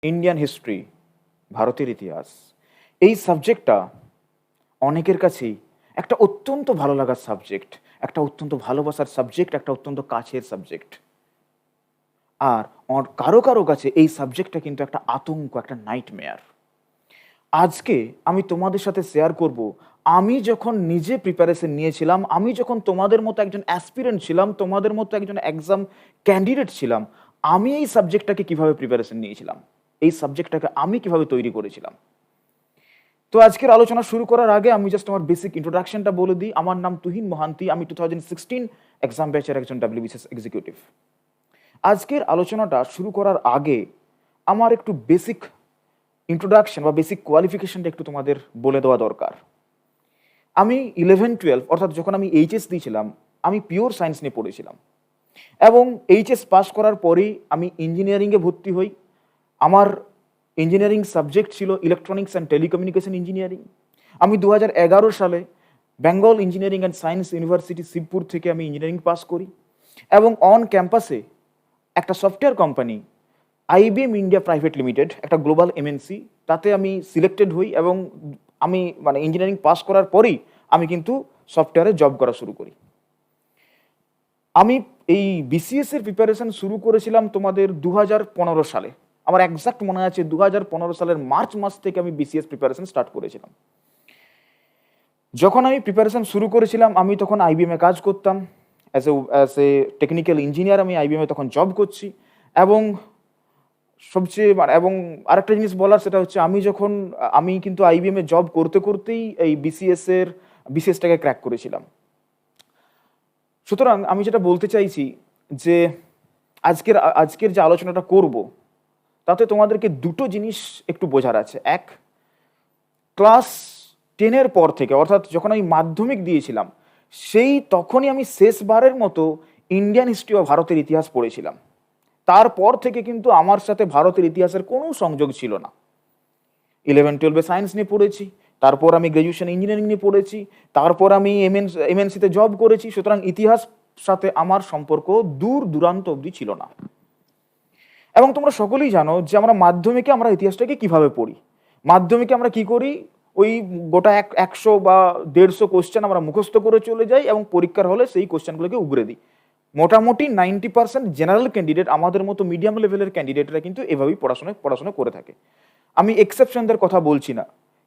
Indian history, ভারতের ইতিহাস, এই সাবজেক্টটা অনেকের কাছেই একটা অত্যন্ত ভালো লাগার সাবজেক্ট, একটা অত্যন্ত ভালোবাসার সাবজেক্ট, একটা অত্যন্ত কাছের সাবজেক্ট। আর কারো কারো কাছে এই সাবজেক্টটা কিন্তু একটা আতঙ্ক, একটা নাইটমেয়ার। আজকে আমি তোমাদের সাথে শেয়ার করব, আমি যখন নিজে প্রিপারেশন নিয়েছিলাম, আমি যখন তোমাদের মতো একজন অ্যাসপিরেন্ট ছিলাম, তোমাদের মতো একজন এক্সাম ক্যান্ডিডেট ছিলাম, আমি এই সাবজেক্টটাকে কিভাবে প্রিপারেশন নিয়েছিলাম, এই সাবজেক্টটাকে আমি কিভাবে তৈরি করেছিলাম। তো আজকের আলোচনা শুরু করার আগে আমি জাস্ট আমার বেসিক ইন্ট্রোডাকশনটা বলে দিই। আমার নাম তুহিন মহান্তি, আমি 2016 এক্সাম ব্যাচের একজন ডাব্লিউবিসিএস এক্সিকিউটিভ। আজকের আলোচনাটা শুরু করার আগে আমার একটু বেসিক ইন্ট্রোডাকশন বা বেসিক কোয়ালিফিকেশনটা একটু তোমাদের বলে দেওয়া দরকার। আমি 11-12 অর্থাৎ যখন আমি এইচএস দিয়েছিলাম, আমি পিওর সায়েন্স নিয়ে পড়েছিলাম এবং এইচএস পাস করার পরেই আমি ইঞ্জিনিয়ারিংয়ে ভর্তি হই। আমার ইঞ্জিনিয়ারিং সাবজেক্ট ছিল ইলেকট্রনিক্স অ্যান্ড টেলিকমিউনিকেশন ইঞ্জিনিয়ারিং। আমি 2011 সালে Bengal engineering and science university Shibpur থেকে আমি ইঞ্জিনিয়ারিং পাস করি এবং অন ক্যাম্পাসে একটা software company IBM India private limited, একটা গ্লোবাল এমএনসি, তাতে আমি সিলেক্টেড হই এবং আমি ইঞ্জিনিয়ারিং পাস করার পরেই আমি কিন্তু সফটওয়্যারে জব করা শুরু করি। আমি এই বিসিএস এর প্রিপারেশন শুরু করেছিলাম তোমাদের 2015 সালে। আমার একজাক্ট মনে আছে 2015 সালের মার্চ মাস থেকে আমি বিসিএস প্রিপারেশন স্টার্ট করেছিলাম। যখন আমি প্রিপারেশন শুরু করেছিলাম আমি তখন আইবিএম এ কাজ করতাম অ্যাজ এ টেকনিক্যাল ইঞ্জিনিয়ার। আমি আইবিএম এ তখন জব করছি এবং সবচেয়ে এবং আরেকটা জিনিস বলার, সেটা হচ্ছে আমি কিন্তু আইবিএম এ জব করতে করতেই এই বিসিএসটাকে ক্র্যাক করেছিলাম। সুতরাং আমি যেটা বলতে চাইছি যে আজকের যে আলোচনাটা করব তাতে তোমাদেরকে দুটো জিনিস একটু বোঝার আছে। এক, ক্লাস 10-এর পর থেকে, অর্থাৎ যখন আমি মাধ্যমিক দিয়েছিলাম তখনই আমি শেষবারের মতো ইন্ডিয়ান হিস্ট্রি বা ভারতের ইতিহাস পড়েছিলাম। তারপর থেকে কিন্তু আমার সাথে ভারতের ইতিহাসের কোনো সংযোগ ছিল না। 11-12 সায়েন্স নিয়ে পড়েছি, তারপর আমি গ্র্যাজুয়েশন ইঞ্জিনিয়ারিং নিয়ে পড়েছি, তারপর আমি এমএনসিতে জব করেছি। সুতরাং ইতিহাস সাথে আমার সম্পর্ক দূর দূরান্ত অবধি ছিল না। এবং তোমরা সকলেই জানো যে আমরা মাধ্যমিকে আমরা ইতিহাসটাকে কিভাবে পড়ি। মাধ্যমিকে আমরা কি করি, ওই গোটা 100 বা 150 কোশ্চেন আমরা মুখস্থ করে চলে যাই এবং পরীক্ষার হলে সেই কোশ্চেনগুলোকে উগরে দিই। মোটামুটি 90% জেনারেল ক্যান্ডিডেট, আমাদের মতো মিডিয়াম লেভেলের ক্যান্ডিডেটরা কিন্তু এভাবেই পড়াশোনা করে থাকে। আমি এক্সেপশনদের কথা বলছি না,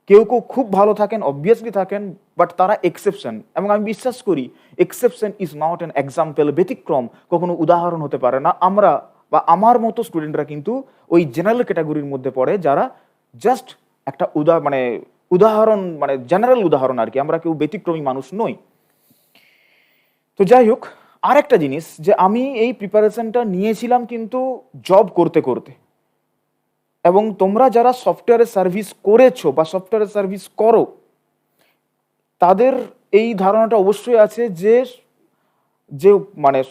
কেউ কেউ খুব ভালো থাকেন, অবভিয়াসলি থাকেন, বাট তারা এক্সেপশন। এবং আমি বিশ্বাস করি exception is not an example, ব্যতিক্রম কখনো উদাহরণ হতে পারে না। আমরা বা আমার মতো স্টুডেন্টরা কিন্তু ওই জেনারেল ক্যাটাগরির মধ্যে পড়ে, যারা জাস্ট একটা উদাহরণ, জেনারেল উদাহরণ আর কি। আমরা কেউ ব্যতিক্রমী মানুষ নই। তো যাই হোক, আর একটা জিনিস যে আমি এই প্রিপারেশনটা নিয়েছিলাম কিন্তু জব করতে করতে। এবং তোমরা যারা সফটওয়্যারের সার্ভিস করেছো বা সফটওয়্যারের সার্ভিস করো, তাদের এই ধারণাটা অবশ্যই আছে যে যে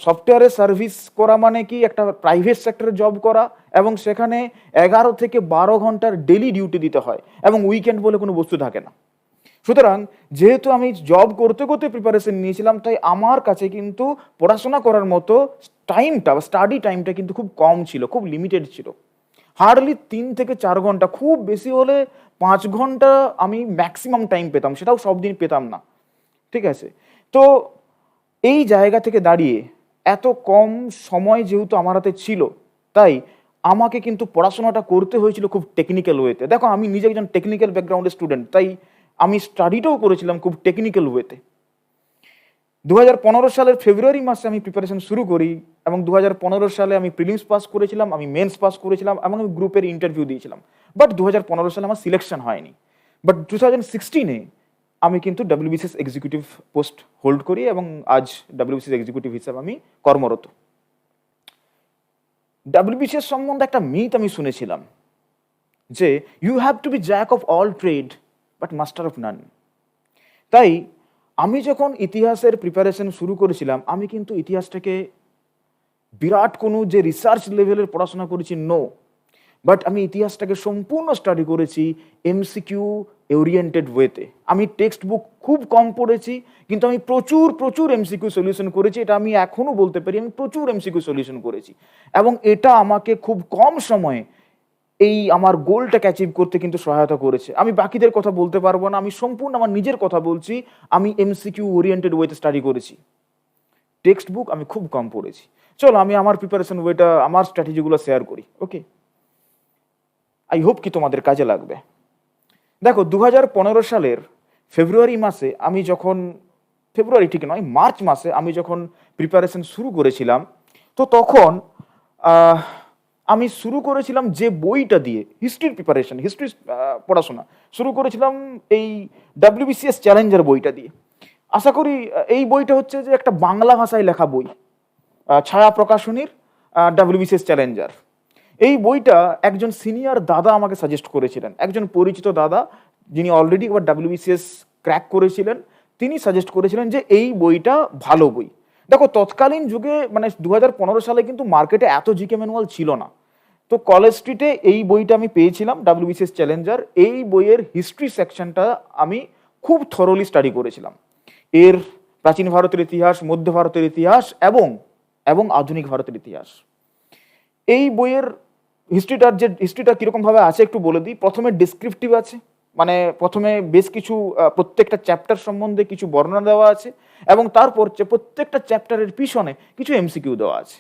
সফটওয়্যারের সার্ভিস করা মানে কি একটা প্রাইভেট সেক্টরে জব করা, এবং সেখানে 11 থেকে 12 ঘন্টার ডেলি ডিউটি দিতে হয় এবং উইকেন্ড বলে কোনো বস্তু থাকে না। সুতরাং যেহেতু আমি জব করতে করতে প্রিপারেশন নিয়েছিলাম, তাই আমার কাছে কিন্তু পড়াশোনা করার মতো টাইমটা বা স্টাডি টাইমটা কিন্তু খুব কম ছিল, খুব লিমিটেড ছিল। হার্ডলি 3 থেকে 4 ঘন্টা, খুব বেশি হলে 5 ঘন্টা আমি ম্যাক্সিমাম টাইম পেতাম, সেটাও সব দিন পেতাম না। ঠিক আছে, তো এই জায়গা থেকে দাঁড়িয়ে এত কম সময় যেহেতু আমার হাতে ছিল, তাই আমাকে কিন্তু পড়াশোনাটা করতে হয়েছিল খুব টেকনিক্যাল ওয়েতে। দেখো, আমি নিজে একজন টেকনিক্যাল ব্যাকগ্রাউন্ডের স্টুডেন্ট, তাই আমি স্টাডিটাও করেছিলাম খুব টেকনিক্যাল ওয়েতে। 2015 সালের ফেব্রুয়ারি মাসে আমি প্রিপারেশন শুরু করি এবং 2015 সালে আমি প্রিলিমস পাস করেছিলাম, আমি মেন্স পাস করেছিলাম এবং আমি গ্রুপের ইন্টারভিউ দিয়েছিলাম। বাট 2015 সালে আমার সিলেকশন হয়নি। বাট 2016-এ আমি কিন্তু ডাব্লিউবিসিএস এক্সিকিউটিভ পোস্ট হোল্ড করি এবং আজ ডাব্লিউবিসিএস এক্সিকিউটিভ হিসাবে আমি কর্মরত। ডাব্লিউবিসিএস সম্বন্ধে একটা মিথ আমি শুনেছিলাম যে you have to be jack of all trade but master of none. তাই আমি যখন ইতিহাসের প্রিপারেশন শুরু করেছিলাম, আমি কিন্তু ইতিহাসটাকে বিরাট কোনো যে রিসার্চ লেভেলের পড়াশোনা করেছি, নো। বাট আমি ইতিহাসটাকে সম্পূর্ণ স্টাডি করেছি এমসিকিউ ওরিয়েন্টেড ওয়েতে। আমি টেক্সট বুক খুব কম পড়েছি, কিন্তু আমি প্রচুর এমসিকিউ সলিউশন করেছি। এটা আমি এখনো বলতে পারি, আমি প্রচুর এমসিকিউ সলিউশন করেছি এবং এটা আমাকে খুব কম সময়ে এই আমার গোলটাকে অ্যাচিভ করতে কিন্তু সহায়তা করেছে। আমি বাকিদের কথা বলতে পারবো না, আমি সম্পূর্ণ আমার নিজের কথা বলছি। আমি এমসিকিউ ওরিয়েন্টেড ওয়েতে স্টাডি করেছি, টেক্সট বুক আমি খুব কম পড়েছি। চলো আমি আমার প্রিপারেশন ওয়েটা, আমার স্ট্র্যাটেজিগুলো শেয়ার করি। ওকে, আই হোপ কি তোমাদের কাজে লাগবে। দেখো 2015 সালের ফেব্রুয়ারি মাসে আমি যখন, ফেব্রুয়ারি ঠিক নয়, মার্চ মাসে আমি যখন প্রিপারেশন শুরু করেছিলাম, তো তখন আমি শুরু করেছিলাম যে বইটা দিয়ে হিস্ট্রির প্রিপারেশন, হিস্ট্রি পড়াশোনা শুরু করেছিলাম এই WBCS চ্যালেঞ্জার বইটা দিয়ে। আশা করি এই বইটা হচ্ছে যে একটা বাংলা ভাষায় লেখা বই, ছায়া প্রকাশনীর WBCS চ্যালেঞ্জার। এই বইটা একজন সিনিয়র দাদা আমাকে সাজেস্ট করেছিলেন, একজন পরিচিত দাদা যিনি অলরেডি একবার WBCS ক্র্যাক করেছিলেন, তিনি সাজেস্ট করেছিলেন যে এই বইটা ভালো বই। দেখো তৎকালীন যুগে মানে 2015 সালে কিন্তু মার্কেটে এত জিকে ম্যানুয়াল ছিল না। তো কলেজ স্ট্রিটে এই বইটা আমি পেয়েছিলাম, WBCS চ্যালেঞ্জার। এই বইয়ের হিস্ট্রি সেকশনটা আমি খুব থরলি স্টাডি করেছিলাম। এর প্রাচীন ভারতের ইতিহাস, মধ্য ভারতের ইতিহাস এবং এবং আধুনিক ভারতের ইতিহাস। এই বইয়ের হিস্ট্রিটা কিরকম ভাবে আছে একটু বলে দিই। প্রথমে ডিসক্রিপটিভ আছে, মানে প্রথমে বেশ কিছু প্রত্যেকটা চ্যাপ্টার সম্বন্ধে কিছু বর্ণনা দেওয়া আছে, এবং তারপর প্রত্যেকটা চ্যাপ্টারের পিছনে কিছু এমসিকিউ দেওয়া আছে।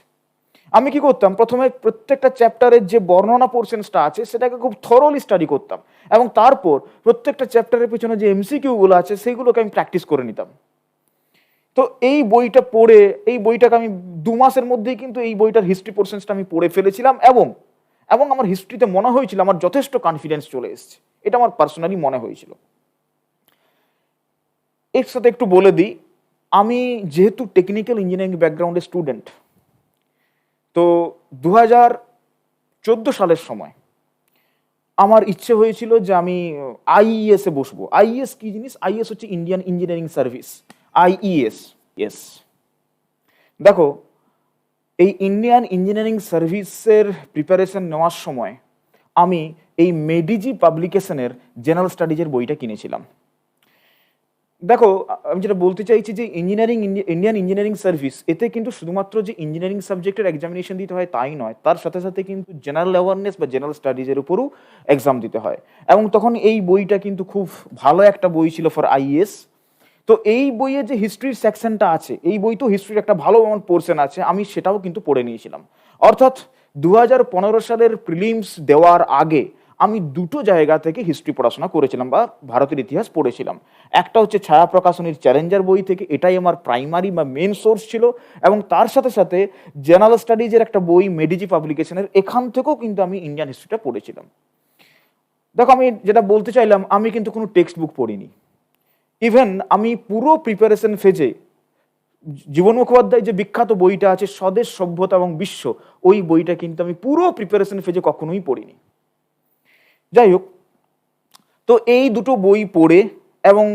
আমি কি করতাম, প্রথমে প্রত্যেকটা চ্যাপ্টারের যে বর্ণনা পোর্শনসটা আছে সেটাকে খুব থরলি স্টাডি করতাম, এবং তারপর প্রত্যেকটা চ্যাপ্টারের পিছনে যে এমসিকিউগুলো আছে সেইগুলোকে আমি প্র্যাকটিস করে নিতাম। তো এই বইটা পড়ে, এই বইটাকে আমি 2 মাসের মধ্যেই কিন্তু এই বইটার হিস্ট্রি পোর্শনসটা আমি পড়ে ফেলেছিলাম, এবং এবং আমার হিস্ট্রিতে মনে হয়েছিল আমার যথেষ্ট কনফিডেন্স চলে এসেছে। এটা আমার পার্সোনালি মনে হয়েছিল। এর সাথে একটু বলে দিই, আমি যেহেতু টেকনিক্যাল ইঞ্জিনিয়ারিং ব্যাকগ্রাউন্ডের স্টুডেন্ট, তো 2014 সালের সময় আমার ইচ্ছে হয়েছিল যে আমি আইইএস এ বসবো। আইইএস কি জিনিস? আইইএস হচ্ছে Indian engineering service, IES. Yes, দেখো এই ইন্ডিয়ান ইঞ্জিনিয়ারিং সার্ভিসের প্রিপারেশন নেওয়ার সময় আমি এই মেডিজি পাবলিকেশনের জেনারেল স্টাডিজের বইটা কিনেছিলাম। দেখো আমি যেটা বলতে চাইছি যে ইন্ডিয়ান ইঞ্জিনিয়ারিং সার্ভিস, এতে কিন্তু শুধুমাত্র যে ইঞ্জিনিয়ারিং সাবজেক্টের এক্সামিনেশন দিতে হয় তাই নয়, তার সাথে সাথে কিন্তু জেনারেল অ্যাওয়ারনেস বা জেনারেল স্টাডিজের উপরও এক্সাম দিতে হয়। এবং তখন এই বইটা কিন্তু খুব ভালো একটা বই ছিল ফর আইএস। তো এই বইয়ে যে হিস্ট্রির সেকশনটা আছে, এই বই তো হিস্ট্রির একটা ভালো পোর্শন আছে, আমি সেটাও কিন্তু পড়ে নিয়েছিলাম। অর্থাৎ 2015 সালের প্রিলিমস দেওয়ার আগে আমি দুটো জায়গা থেকে হিস্ট্রি পড়াশোনা করেছিলাম বা ভারতের ইতিহাস পড়েছিলাম। একটা হচ্ছে ছায়া প্রকাশনীর চ্যালেঞ্জার বই থেকে, এটাই আমার প্রাইমারি বা মেন সোর্স ছিল, এবং তার সাথে সাথে জেনারেল স্টাডিজের একটা বই মেডিজি পাবলিকেশনের, এখান থেকেও কিন্তু আমি ইন্ডিয়ান হিস্ট্রিটা পড়েছিলাম। দেখো আমি যেটা বলতে চাইলাম, আমি কিন্তু কোনো টেক্সট বুক পড়িনি। ইভেন আমি পুরো প্রিপারেশন ফেজে জীবন মুখোপাধ্যায় যে বিখ্যাত বইটা আছে স্বদেশ, সভ্যতা এবং বিশ্ব, ওই বইটা কিন্তু আমি পুরো প্রিপারেশন ফেজে কখনোই পড়িনি। যাই হোক, তো এই দুটো বই পড়ে এবং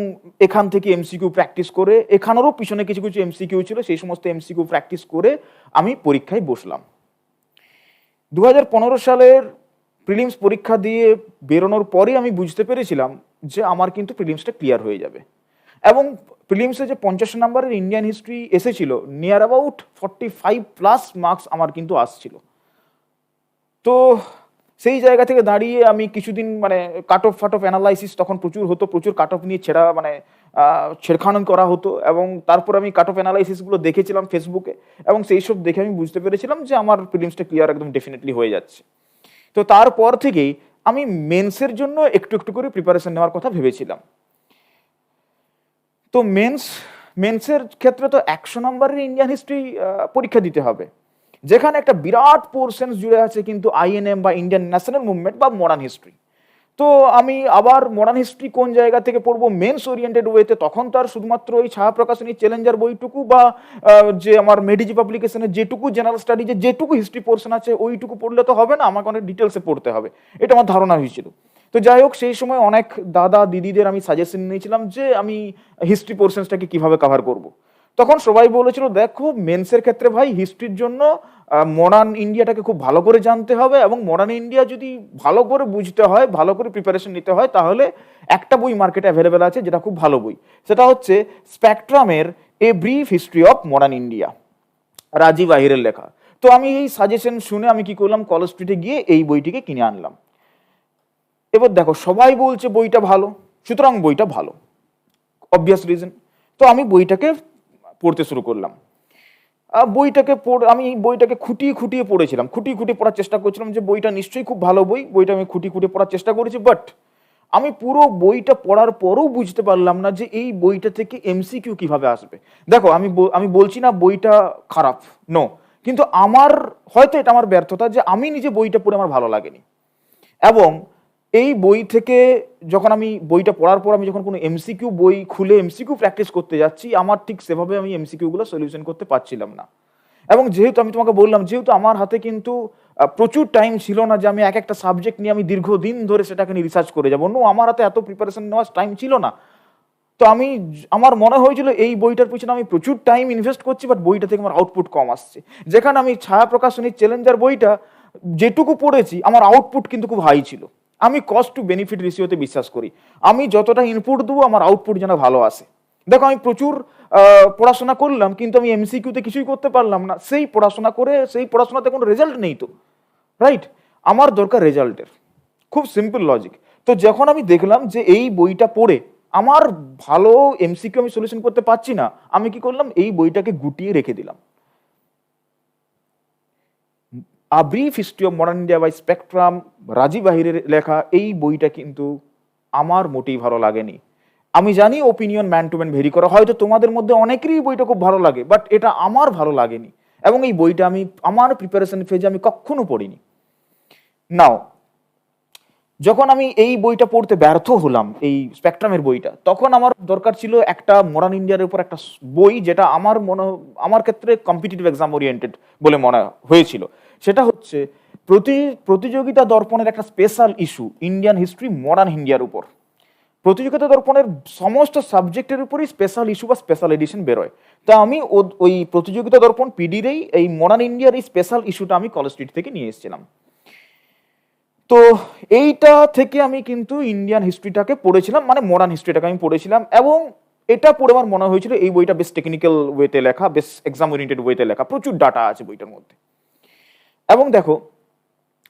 এখান থেকে এমসিকিউ প্র্যাকটিস করে, এখানেরও পিছনে কিছু কিছু এমসিকিউ ছিল, সেই সমস্ত এমসিকিউ প্র্যাকটিস করে আমি পরীক্ষায় বসলাম। 2015 সালের প্রিলিমস পরীক্ষা দিয়ে বেরোনোর পরে আমি বুঝতে পেরেছিলাম যে আমার কিন্তু প্রিলিমসটা ক্লিয়ার হয়ে যাবে, এবং প্রিলিমসে যে 50 নম্বরের ইন্ডিয়ান হিস্ট্রি এসেছিল, নিয়ার অ্যাবাউট 45+ মার্কস আমার কিন্তু আসছিল। তো সেই জায়গা থেকে দাঁড়িয়ে আমি কিছুদিন মানে কাট অফ অ্যানালাইসিস তখন প্রচুর হতো, প্রচুর কাট অফ নিয়ে ছেড়খানি করা হতো, এবং তারপর আমি কাট অফ অ্যানালাইসিসগুলো দেখেছিলাম ফেসবুকে, এবং সেই সব দেখে আমি বুঝতে পেরেছিলাম যে আমার প্রিলিমসটা ক্লিয়ার একদম ডেফিনেটলি হয়ে যাচ্ছে। তো তারপর থেকেই আমি মেন্সের জন্য একটু একটু করে প্রিপারেশন নেওয়ার কথা ভেবেছিলাম। তো মেন্সের ক্ষেত্রে তো 100 নম্বরের ইন্ডিয়ান হিস্ট্রি পরীক্ষা দিতে হবে, যেখানে একটা বিরাট পোর্শন জুড়ে আছে কিন্তু আইএনএম বা ইন্ডিয়ান ন্যাশনাল মুভমেন্ট বা মডার্ন হিস্ট্রি। তো আমি আবার মডার্ন হিস্ট্রি কোন জায়গা থেকে পড়বো মেন্স ওরিয়েন্টেড ওয়েতে, তখন তো আর শুধুমাত্র ওই ছায়া প্রকাশনীর চ্যালেঞ্জার বইটুকু বা যে আমার মেডিজি পাবলিকেশনের যেটুকু জেনারেল স্টাডিজে যেটুকু হিস্ট্রি পোর্শন আছে ওইটুকু পড়লে তো হবে না, আমাকে অনেক ডিটেলসে পড়তে হবে, এটা আমার ধারণা হয়েছিল। তো যাই হোক, সেই সময় অনেক দাদা দিদিদের আমি সাজেশন নিয়েছিলাম যে আমি হিস্ট্রি পোর্শনসটাকে কিভাবে কভার করব। তখন সবাই বলেছিল, দেখো মেন্সের ক্ষেত্রে ভাই হিস্ট্রির জন্য মডার্ন ইন্ডিয়াটাকে খুব ভালো করে জানতে হবে, এবং মডার্ন ইন্ডিয়া যদি ভালো করে বুঝতে হয়, ভালো করে প্রিপারেশন নিতে হয়, তাহলে একটা বই মার্কেটে অ্যাভেলেবেল আছে যেটা খুব ভালো বই, সেটা হচ্ছে স্পেকট্রামের a brief history of modern India, Rajiv আহিরের লেখা। তো আমি এই সাজেশন শুনে আমি কি করলাম, কলেজ স্ট্রিটে গিয়ে এই বইটিকে কিনে আনলাম। এবার দেখো সবাই বলছে বইটা ভালো, সুতরাং বইটা ভালো, অবভিয়াস রিজন। তো আমি বইটাকে পড়তে শুরু করলাম। আমি বইটাকে খুঁটিয়ে খুঁটিয়ে পড়েছিলাম, খুঁটিয়ে খুঁটিয়ে পড়ার চেষ্টা করছিলাম যে বইটা নিশ্চয়ই খুব ভালো বই, বইটা আমি খুঁটিয়ে খুঁটিয়ে পড়ার চেষ্টা করেছি। বাট আমি পুরো বইটা পড়ার পরও বুঝতে পারলাম না যে এই বইটা থেকে এমসিকিউ কিভাবে আসবে। দেখো আমি বলছি না বইটা খারাপ, নো, কিন্তু আমার হয়তো এটা আমার ব্যর্থতা যে আমি নিজে বইটা পড়ে আমার ভালো লাগেনি। এবং এই বই থেকে যখন আমি বইটা পড়ার পর আমি যখন কোনো এমসিকিউ বই খুলে এমসিকিউ প্র্যাকটিস করতে যাচ্ছি, আমার ঠিক সেভাবে আমি এমসিকিউ গুলো সলিউশন করতে পারছিলাম না। এবং যেহেতু আমি তোমাকে বললাম, যেহেতু আমার হাতে কিন্তু প্রচুর টাইম ছিল না যে আমি এক একটা সাবজেক্ট নিয়ে আমি দীর্ঘদিন ধরে সেটাকে নিয়ে রিসার্চ করে যাবো, নো, আমার হাতে এত প্রিপারেশন নেওয়ার টাইম ছিল না। তো আমার মনে হয়েছিল এই বইটার পিছনে আমি প্রচুর টাইম ইনভেস্ট করছি, বাট বইটা থেকে আমার আউটপুট কম আসছে। যেখানে আমি ছায়া প্রকাশনীর চ্যালেঞ্জার বইটা যেটুকু পড়েছি, আমার আউটপুট কিন্তু খুব হাই ছিল। আমি কস্ট টু বেনিফিট রেশিওতে বিশ্বাস করি, আমি যতটা ইনপুট দেবো আমার আউটপুট যেন ভালো আসে। দেখো আমি প্রচুর পড়াশোনা করলাম, কিন্তু আমি এমসিকিউতে কিছুই করতে পারলাম না। সেই পড়াশোনাতে কোনো রেজাল্ট নেই তো, রাইট? আমার দরকার রেজাল্টের, খুব সিম্পল লজিক। তো যখন আমি দেখলাম যে এই বইটা পড়ে আমার ভালো এমসিকিউ আমি সলিউশন করতে পারছি না, আমি কি করলাম, এই বইটাকে গুটিয়ে রেখে দিলাম। A brief history of modern India by Spectrum, Rajiv আহিরের লেখা এই বইটা কিন্তু আমার মোটেই ভালো লাগেনি। আমি জানি opinion man to man very করে, হয়তো তোমাদের মধ্যে অনেকেরই বইটা খুব ভালো লাগে, বাট এটা আমার ভালো লাগেনি। এবং এই বইটা আমি আমার প্রিপারেশন ফেজে আমি কখনো পড়িনি। নাও যখন আমি এই বইটা পড়তে ব্যর্থ হলাম, এই স্পেকট্রামের বইটা, তখন আমার দরকার ছিল একটা মডার্ন ইন্ডিয়ার উপর একটা বই, যেটা আমার ক্ষেত্রে কম্পিটিটিভ এক্সাম ওরিয়েন্টেড বলে মনে হয়েছিল। সেটা হচ্ছে প্রতিযোগিতা দর্পণের একটা special issue, Indian history modern ইন্ডিয়ার উপর। প্রতিযোগিতা দর্পণের সমস্ত সাবজেক্টের উপরই স্পেশাল ইস্যু বা স্পেশাল এডিশন বেরোয়। তা আমি ওই প্রতিযোগিতা দর্পণ পিডিরেই এই মডার্ন ইন্ডিয়ার এই স্পেশাল ইস্যুটা আমি কলেজ স্ট্রিট থেকে নিয়ে এসেছিলাম। তো এইটা থেকে আমি কিন্তু ইন্ডিয়ান হিস্ট্রিটাকে পড়েছিলাম, মানে মডার্ন হিস্ট্রিটাকে আমি পড়েছিলাম। এবং এটা পড়ে আমার মনে হয়েছিল এই বইটা বেশ টেকনিক্যাল ওয়েতে লেখা, বেশ এক্সাম ওরিয়েন্টেড ওয়েতে লেখা, প্রচুর ডাটা আছে বইটার মধ্যে। এবং দেখো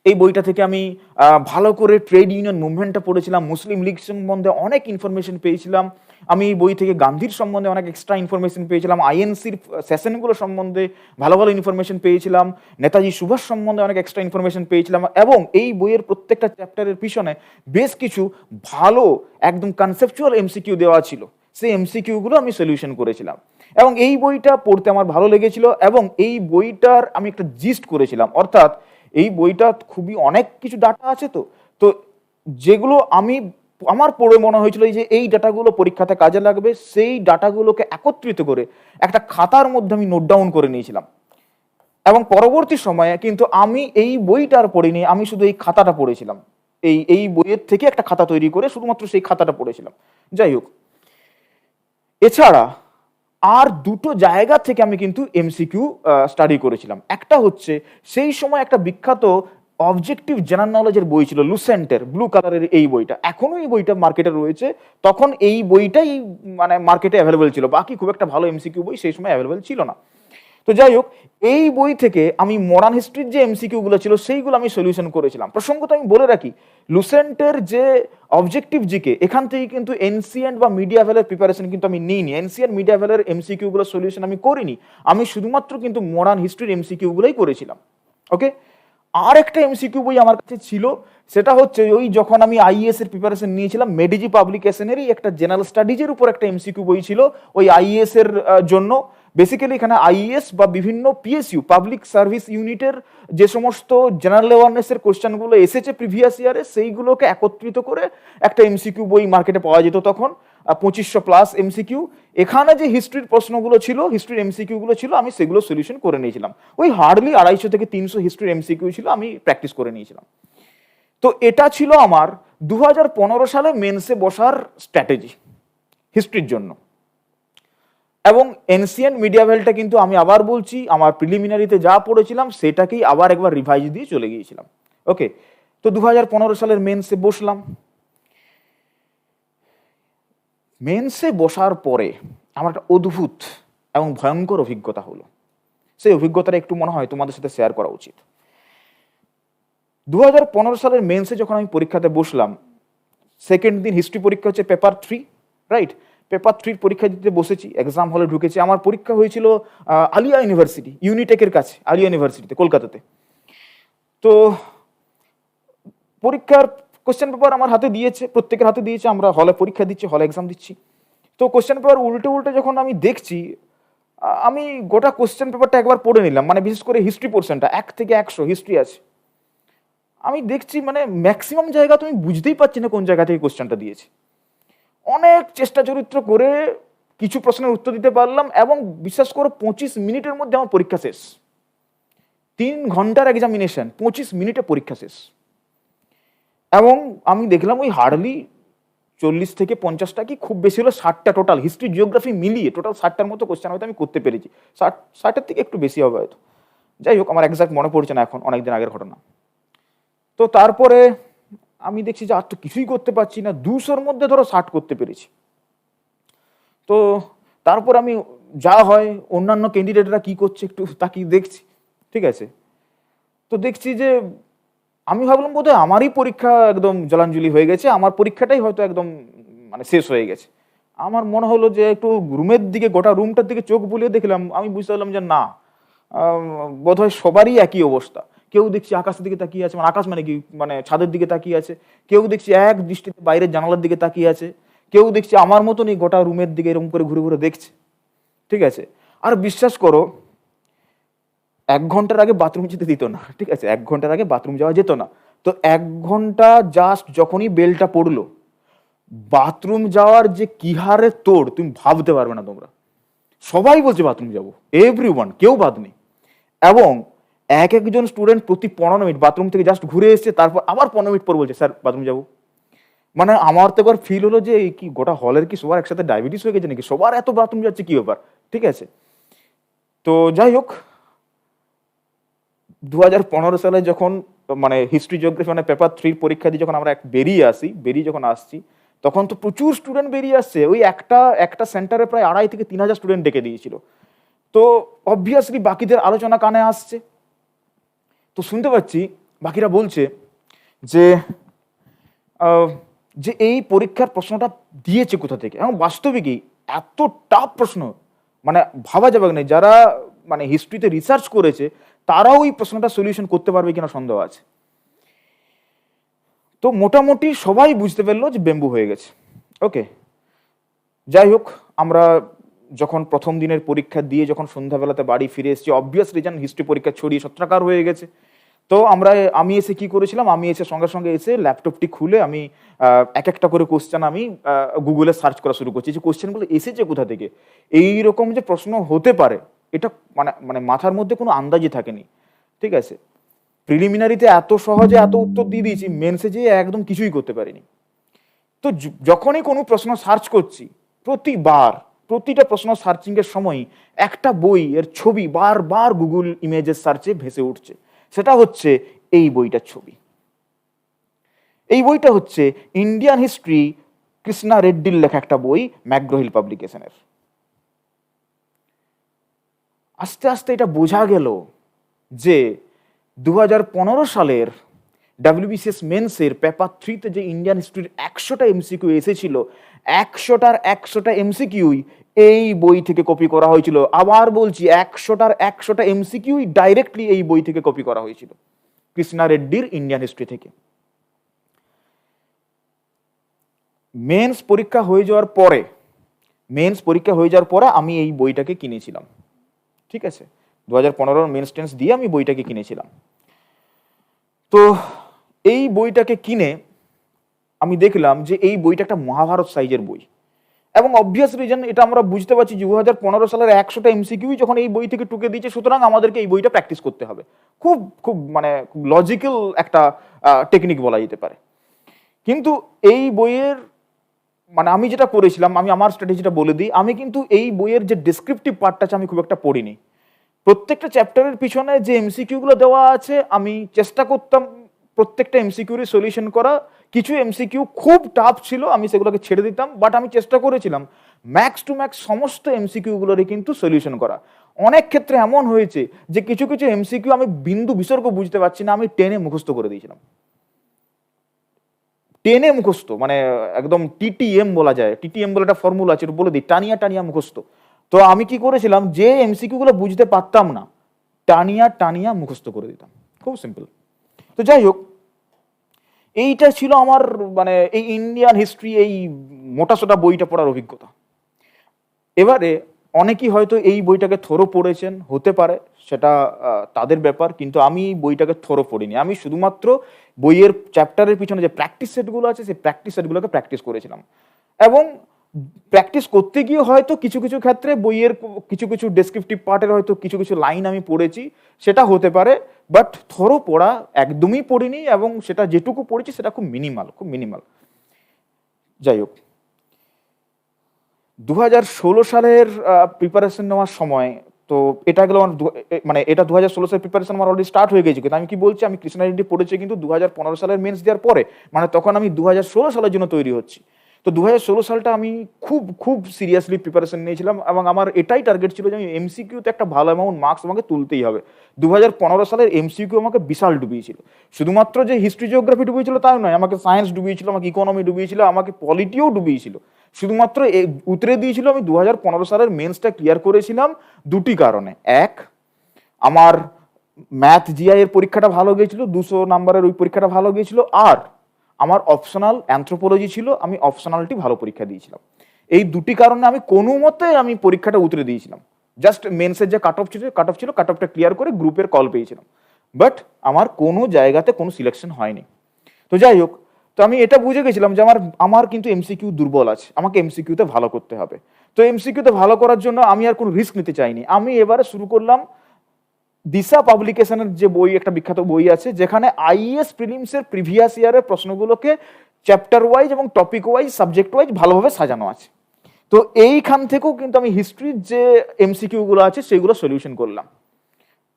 এই বইটা থেকে আমি ভালো করে ট্রেড ইউনিয়ন মুভমেন্টটা পড়েছিলাম, মুসলিম লীগ সম্বন্ধে অনেক ইনফরমেশন পেয়েছিলাম। আমি এই বই থেকে গান্ধীর সম্বন্ধে অনেক এক্সট্রা ইনফরমেশন পেয়েছিলাম, আইএনসির সেশনগুলো সম্বন্ধে ভালো ভালো ইনফরমেশন পেয়েছিলাম, নেতাজি সুভাষ সম্বন্ধে অনেক এক্সট্রা ইনফরমেশন পেয়েছিলাম। এবং এই বইয়ের প্রত্যেকটা চ্যাপ্টারের পিছনে বেশ কিছু ভালো একদম কনসেপচুয়াল এমসিকিউ দেওয়া ছিল, সেই এমসিকিউগুলো আমি সলিউশন করেছিলাম। এবং এই বইটা পড়তে আমার ভালো লেগেছিল, এবং এই বইটার আমি একটা জিস্ট করেছিলাম, অর্থাৎ এই বইটা খুবই অনেক কিছু ডাটা আছে। তো তো যেগুলো আমার পড়ে মনে হয়েছিল যে এই ডাটাগুলো পরীক্ষাতে কাজে লাগবে, সেই ডাটাগুলোকে একত্রিত করে একটা খাতার মধ্যে আমি নোট ডাউন করে নিয়েছিলাম। এবং পরবর্তী সময়ে কিন্তু আমি এই বইটার পড়িনি, আমি শুধু এই খাতাটা পড়েছিলাম। এই বইয়ের থেকে একটা খাতা তৈরি করে শুধুমাত্র সেই খাতাটা পড়েছিলাম। যাই হোক, এছাড়া আর দুটো জায়গা থেকে আমি কিন্তু এমসিকিউ স্টাডি করেছিলাম। একটা হচ্ছে সেই সময় একটা বিখ্যাত অবজেক্টিভ জেনারেল নলেজের বই ছিল লুসেন্টের, ব্লু কালারের এই বইটা, এখনো এই বইটা মার্কেটে রয়েছে। তখন এই বইটাই মানে মার্কেটে অ্যাভেলেবেল ছিল, বাকি খুব একটা ভালো এমসিকিউ বই সেই সময় অ্যাভেলেবেল ছিল না। তো যাই হোক, এই বই থেকে আমি মডার্ন হিস্ট্রির যে এমসিকিউ গুলো ছিল সেইগুলো আমি সলিউশন করেছিলাম। প্রসঙ্গত আমি বলে রাখি, লুসেন্টের যে অবজেক্টিভ জিকে, এখান থেকে কিন্তু এনসিয়েন্ট বা মিডিয়াভেলের প্রিপারেশন কিন্তু আমি নিইনি, এনসিয়েন্ট মিডিয়াভেলের এমসিকিউ গুলো সলিউশন আমি করিনি, আমি শুধুমাত্র কিন্তু মডার্ন হিস্ট্রির এমসিকিউ গুলোই করেছিলাম। ওকে, আর একটা এমসিকিউ বই আমার কাছে ছিল, সেটা হচ্ছে ওই যখন আমি আইএএস এর প্রিপারেশন নিয়েছিলাম, মেডিজি পাবলিকেশনেরই একটা জেনারেল স্টাডিজের উপর একটা এমসিকিউ বই ছিল ওই আইএএস এর জন্য। বেসিক্যালি এখানে আইএএস বা বিভিন্ন পিএসইউ পাবলিক সার্ভিস ইউনিটের যে সমস্ত জেনারেল অ্যাওয়ারনেসের কোশ্চেনগুলো এসেছে প্রিভিয়াস ইয়ারে, সেইগুলোকে একত্রিত করে একটা এমসিকিউ বই মার্কেটে পাওয়া যেত তখন, 2500+ এমসিকিউ। এখানে যে হিস্ট্রির প্রশ্নগুলো ছিল, হিস্ট্রির এমসিকিউ গুলো ছিল, আমি সেগুলো সলিউশন করে নিয়েছিলাম। ওই হার্ডলি 250 থেকে 300 হিস্ট্রির এমসিকিউ ছিল, আমি প্র্যাকটিস করে নিয়েছিলাম। তো এটা ছিল আমার 2015 সালে মেন্সে বসার স্ট্র্যাটেজি হিস্ট্রির জন্য। এবং এনসিয়েন্ট মিডিয়াভেলটা কিন্তু আমি আবার বলছি, আমার প্রিলিমিনারিতে যা পড়েছিলাম সেটাকেই আবার একবার রিভাইজ দিয়ে চলে গিয়েছিলাম। ওকে, তো 2015 সালের মেন্সে বসলাম। মেন্সে বসার পরে আমার একটা অদ্ভুত এবং ভয়ঙ্কর অভিজ্ঞতা হলো। সেই অভিজ্ঞতাটা একটু মনে হয় তোমাদের সাথে শেয়ার করা উচিত। 2015 সালের মেন্সে যখন আমি পরীক্ষাতে বসলাম, সেকেন্ড দিন হিস্ট্রি পরীক্ষা হচ্ছে পেপার 3, রাইট? পেপার 3 পরীক্ষা দিতে বসেছি, এক্সাম হলে ঢুকেছি। আমার পরীক্ষা হয়েছিল আলিয়া ইউনিভার্সিটি, ইউনিটেকের কাছে, আলিয়া ইউনিভার্সিটিতে, কলকাতাতে। তো পরীক্ষার কোশ্চেন পেপার আমার হাতে দিয়েছে, প্রত্যেকের হাতে দিয়েছে, আমরা হলে পরীক্ষা দিচ্ছি, হলে এক্সাম দিচ্ছি। তো কোশ্চেন পেপার উল্টে উল্টে যখন আমি দেখছি, আমি গোটা কোশ্চেন পেপারটা একবার পড়ে নিলাম, মানে বিশেষ করে হিস্ট্রি পোর্শনটা, 1 থেকে 100 হিস্ট্রি আছে। আমি দেখছি মানে ম্যাক্সিমাম জায়গা তুমি বুঝতেই পারছি না কোন জায়গা থেকে কোশ্চেনটা দিয়েছে। অনেক চেষ্টা চরিত্র করে কিছু প্রশ্নের উত্তর দিতে পারলাম, এবং বিশ্বাস করো 25 মিনিটের মধ্যে আমার পরীক্ষা শেষ। 3 ঘন্টার এক্সামিনেশন, 25 মিনিটে পরীক্ষা শেষ। এবং আমি দেখলাম ওই হার্ডলি 40 থেকে 50টা, কি খুব বেশি হলো 60টা, টোটাল হিস্ট্রি জিওগ্রাফি মিলিয়ে টোটাল 60টার মতো কোশ্চেন হয়তো আমি করতে পেরেছি। 60টার থেকে একটু বেশি হবে হয়তো, যাই হোক আমার এক্সাক্ট মনে পড়ছে না এখন, অনেকদিন আগের ঘটনা। তো তারপরে আমি দেখছি যে আর তো কিছুই করতে পারছি না, 200-র মধ্যে ধরো 60 করতে পেরেছি। তো তারপর আমি যা হয় অন্যান্য ক্যান্ডিডেটরা কি করছে একটু তাকিয়ে দেখছি, ঠিক আছে? তো দেখছি যে আমি ভাবলাম বোধহয় আমারই পরীক্ষা একদম জলাঞ্জলি হয়ে গেছে, আমার পরীক্ষাটাই হয়তো একদম মানে শেষ হয়ে গেছে। আমার মনে হলো যে একটু রুমের দিকে, গোটা রুমটার দিকে চোখ বুলিয়ে দেখলাম, আমি বুঝতে পারলাম যে না, বোধহয় সবারই একই অবস্থা। কেউ দেখছি আকাশের দিকে তাকিয়ে আছে, মানে আকাশ মানে কি, মানে ছাদের দিকে তাকিয়ে আছে। কেউ দেখছি এক দৃষ্টিতে বাইরের জানালার দিকে তাকিয়ে আছে। কেউ দেখছি আমার মতনই গোটা রুমের দিকে এরকম করে ঘুরে ঘুরে দেখছে, ঠিক আছে? আর বিশ্বাস করো, 1 ঘন্টার আগে বাথরুম যেতে দিত না, ঠিক আছে? 1 ঘন্টার আগে বাথরুম যাওয়া যেত না। তো 1 ঘন্টা জাস্ট যখনই বেলটা পড়লো, বাথরুম যাওয়ার যে কি হারে তোড় তুমি ভাবতে পারবে না তোমরা। সবাই বলছে বাথরুম যাবো, এভরিওয়ান, কেউ বাদ নেই। এবং একজন স্টুডেন্ট প্রতি 15 মিনিট বাথরুম থেকে জাস্ট ঘুরে এসছে, তারপর আবার 15 মিনিট পর বলছে স্যার বাথরুম যাবো। মানে আমার তো একবার ফিল হলো যে এই কি গোটা হলের কি সবার একসাথে ডায়াবেটিস হয়ে গেছে নাকি, সবার এত বাথরুম যাচ্ছে কি ব্যাপার, ঠিক আছে? তো যাই হোক, 2015 সালে যখন মানে হিস্ট্রি জিওগ্রাফি মানে পেপার 3 পরীক্ষা দিয়ে যখন আমরা বেরিয়ে যখন আসছি, তখন তো প্রচুর স্টুডেন্ট বেরিয়ে আসছে। ওই একটা সেন্টারে প্রায় 2,500 থেকে 3,000 স্টুডেন্ট ডেকে দিয়েছিল। তো অবভিয়াসলি বাকিদের আলোচনা কানে আসছে। তো শুনতে পাচ্ছি বাকিরা বলছে যে যে এই পরীক্ষার প্রশ্নটা দিয়েছে কোথা থেকে, এবং বাস্তবিকই এত টাফ প্রশ্ন মানে ভাবা যাবে না। যারা মানে হিস্ট্রিতে রিসার্চ করেছে তারাও এই প্রশ্নটা সলিউশন করতে পারবে কিনা সন্দেহ আছে। তো মোটামুটি সবাই বুঝতে পারলো যে বেম্বু হয়ে গেছে। ওকে, যাই হোক, আমরা যখন প্রথম দিনের পরীক্ষা দিয়ে যখন সন্ধ্যাবেলাতে বাড়ি ফিরে এসেছি, অবভিয়াসলি জান হিস্ট্রি পরীক্ষা ছড়িয়ে ছত্রাকার হয়ে গেছে। তো আমি এসে কি করেছিলাম, আমি এসে সঙ্গে সঙ্গে এসে ল্যাপটপটি খুলে আমি এক একটা করে কোশ্চেন আমি গুগলে সার্চ করা শুরু করছি যে কোশ্চেনগুলো এসেছে কোথা থেকে। এই রকম যে প্রশ্ন হতে পারে এটা মানে মানে মাথার মধ্যে কোনো আন্দাজই থাকেনি, ঠিক আছে? প্রিলিমিনারিতে এত সহজে এত উত্তর দিয়ে দিয়েছি, মেন্সে যেয়ে একদম কিছুই করতে পারিনি। তো যখনই কোনো প্রশ্ন সার্চ করছি, প্রতিটা প্রশ্ন সার্চিং এর সময় একটা বই এর ছবি বারবার গুগল ইমেজেস সার্চে ভেসে উঠছে। সেটা হচ্ছে এই বইটার ছবি। এই বইটা হচ্ছে ইন্ডিয়ান হিস্ট্রি, কৃষ্ণা রেড্ডির লেখা একটা বই, ম্যাকগ্রো-হিল পাবলিকেশনের। আস্তে আস্তে এটা বোঝা গেল যে 2015 সালের ডাব্লিউবিসিএস মেন্সের পেপার 3-তে যে ইন্ডিয়ান হিস্ট্রির 100টা এমসিকিউ এসেছিল, 100টার 100টা এমসিকিউই এই বই থেকে কপি করা হয়েছিল। আবার বলছি, 100টার 100টা এমসিকিউই ডাইরেক্টলি এই বই থেকে কপি করা হয়েছিল, কৃষ্ণা রেড্ডির ইন্ডিয়ান হিস্ট্রি থেকে। মেন্স পরীক্ষা হয়ে যাওয়ার পরে আমি এই বইটাকে কিনেছিলাম, ঠিক আছে? 2015 মেন্স টেন্স দিয়ে আমি বইটাকে কিনেছিলাম। তো এই বইটাকে কিনে আমি দেখলাম যে এই বইটা একটা মহাভারত সাইজের বই, এবং অবভিয়াস রিজন এটা আমরা বুঝতে পারছি 2015 সালের 100টা এমসিকিউ যখন এই বই থেকে টুকে দিয়েছে, সুতরাং আমাদেরকে এই বইটা প্র্যাকটিস করতে হবে। খুব খুব মানে লজিক্যাল একটা টেকনিক বলা যেতে পারে। কিন্তু এই বইয়ের মানে আমি যেটা করেছিলাম, আমি আমার স্ট্র্যাটেজিটা বলে দিই। আমি কিন্তু এই বইয়ের যে ডেসক্রিপটিভ পার্টটা আছে আমি খুব একটা পড়িনি। প্রত্যেকটা চ্যাপ্টারের পিছনে যে এমসিকিউগুলো দেওয়া আছে আমি চেষ্টা করতাম প্রত্যেকটা এমসিকিউর সলিউশন করা। কিছু এমসিকিউ খুব টাফ ছিল, আমি সেগুলোকে ছেড়ে দিতাম, বাট আমি চেষ্টা করেছিলাম ম্যাক্স টু ম্যাক্স সমস্ত এমসিকিউগুলোরই কিন্তু সলিউশন করা। অনেক ক্ষেত্রে এমন হয়েছে যে কিছু কিছু এমসিকিউ আমি বিন্দু বিসর্গ বুঝতে পারছি না, আমি টেনে মুখস্থ করে দিয়েছিলাম। টেনে মুখস্থ, মানে একদম টিটিএম বলা যায়, টিটিএম বলে একটা ফর্মুলা আছে, বলে দিই, টানিয়া টানিয়া মুখস্থ। তো আমি কি করেছিলাম, যে এমসিকিউ গুলো বুঝতে পারতাম না, টানিয়া টানিয়া মুখস্থ করে দিতাম, খুব সিম্পল। তো যাই হোক, এইটা ছিল আমার মানে এই ইন্ডিয়ান হিস্ট্রি, এই মোটাসোটা বইটা পড়ার অভিজ্ঞতা। এবারে অনেকেই হয়তো এই বইটাকে থ্রো পড়েছেন, হতে পারে, সেটা তাদের ব্যাপার, কিন্তু আমি বইটাকে থ্রো পড়িনি। আমি শুধুমাত্র বইয়ের চ্যাপ্টারের পিছনে যে প্র্যাকটিস সেটগুলো আছে, সেই প্র্যাকটিস সেটগুলোকে প্র্যাকটিস করেছিলাম। এবং প্র্যাকটিস করতে গিয়ে হয়তো কিছু কিছু ক্ষেত্রে বইয়ের কিছু কিছু ডেসক্রিপটিভ পার্টের হয়তো কিছু কিছু লাইন আমি পড়েছি, সেটা হতে পারে, বাট থ্রো পড়া একদমই পড়িনি, এবং সেটা যেটুকু পড়েছি সেটা খুব মিনিমাল, খুব মিনিমাল। যাই হোক, 2016 সালের প্রিপারেশন নেওয়ার সময়, তো এটা গেল আমার মানে এটা 2016 সালের প্রিপারেশন আমার অলরেডি স্টার্ট হয়ে গেছে, কিন্তু আমি কি বলছি, আমি কৃষ্ণা রেড্ডি পড়েছি কিন্তু 2015 সালের মেন্স দেওয়ার পরে, মানে তখন আমি 2016 সালের জন্য তৈরি হচ্ছি। তো 2016 সালটা আমি খুব খুব সিরিয়াসলি প্রিপারেশন নিয়েছিলাম, এবং আমার এটাই টার্গেট ছিল যে আমি এমসিকিউতে একটা ভালো অ্যামাউন্ট মার্কস আমাকে তুলতেই হবে। 2015 সালের এমসিকিউ আমাকে বিশাল ডুবিয়েছিল। শুধুমাত্র যে হিস্ট্রি জিওগ্রাফি ডুবিয়েছিল তাই নয়, আমাকে সায়েন্স ডুবিয়েছিল, আমাকে ইকোনমি ডুবিয়েছিল, আমাকে পলিটিও ডুবিয়েছিল। শুধুমাত্র উতরে দিয়েছিল আমি 2015 সালের মেন্সটা ক্লিয়ার করেছিলাম দুটি কারণে। এক, আমার ম্যাথ জিআই এর পরীক্ষাটা ভালো গিয়েছিল, 200 নাম্বারের ওই পরীক্ষাটা ভালো গিয়েছিল, আর আমার অপশনাল অ্যানথ্রোপোলজি ছিল, আমি অপশনালটি ভালো পরীক্ষা দিয়েছিলাম। এই দুটি কারণে আমি কোনো মতে আমি পরীক্ষাটা উতরে দিয়েছিলাম। জাস্ট মেন্সের যে কাট অফ ছিল, কাট অফটা ক্লিয়ার করে গ্রুপের কল পেয়েছিলাম, বাট আমার কোনো জায়গাতে কোনো সিলেকশন হয়নি। তো যাই হোক, তো আমি এটা বুঝে গেছিলাম যে আমার কিন্তু এমসিকিউ দুর্বল আছে, আমাকে এমসিকিউতে ভালো করতে হবে। তো এমসিকিউতে ভালো করার জন্য আমি আর কোনো রিস্ক নিতে চাইনি। আমি এবারে শুরু করলাম দিশা পাবলিকেশনের যে বই, একটা বিখ্যাত বই আছে, যেখানে আইএএস প্রিলিমসের প্রিভিয়াস ইয়ারের প্রশ্নগুলোকে চ্যাপ্টার ওয়াইজ এবং টপিক ওয়াইজ, সাবজেক্ট ওয়াইজ ভালোভাবে সাজানো আছে। তো এইখান থেকেও কিন্তু আমি হিস্ট্রির যে এমসিকিউ গুলো আছে সেগুলো সলিউশন করলাম,